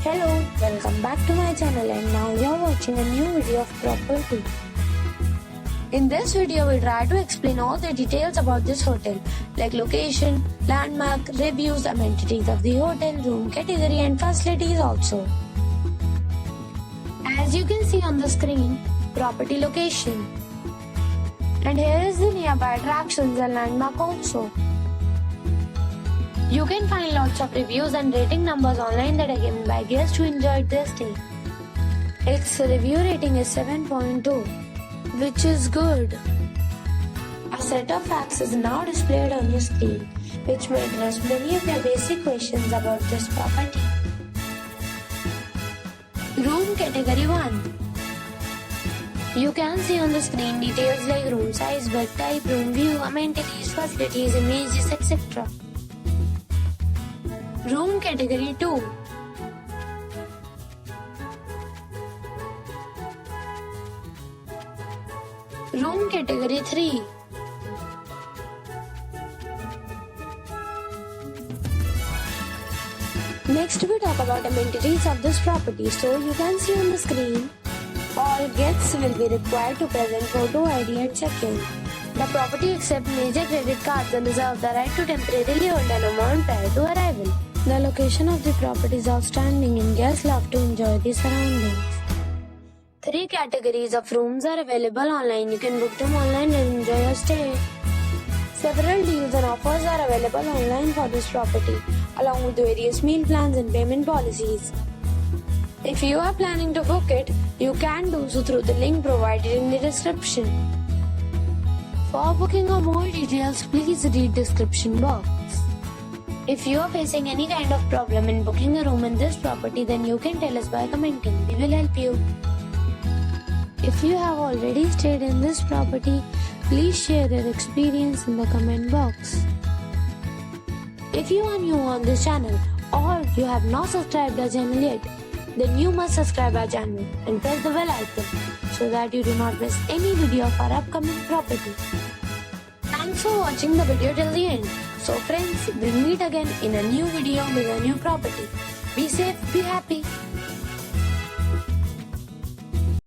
Hello, welcome back to my channel and now you are watching a new video of property. In this video, we try to explain all the details about this hotel like location, landmark, reviews, amenities of the hotel, room category and facilities also. As you can see on the screen, property location. And here is the nearby attractions and landmark also. You can find lots of reviews and rating numbers online that are given by guests who enjoyed their stay. Its review rating is 7.2, which is good. A set of facts is now displayed on your screen, which may address many of your basic questions about this property. Room Category 1. You can see on the screen details like room size, bed type, room view, amenities, facilities, images, etc. Room Category 2. Room Category 3. Next we talk about amenities of this property. So you can see on the screen, all guests will be required to present photo ID at check-in. The property accepts major credit cards and reserves the right to temporarily hold an amount prior to arrival. The location of the property is outstanding and guests love to enjoy the surroundings. 3 categories of rooms are available online. You can book them online and enjoy your stay. Several deals and offers are available online for this property, along with various meal plans and payment policies. If you are planning to book it, you can do so through the link provided in the description. For booking or more details, please read description box. If you are facing any kind of problem in booking a room in this property, then you can tell us by commenting. We will help you. If you have already stayed in this property, please share your experience in the comment box. If you are new on this channel or you have not subscribed our channel yet, then you must subscribe our channel and press the bell icon so that you do not miss any video of our upcoming property. Thanks for watching the video till the end. So friends, we'll meet again in a new video with a new property. Be safe, be happy.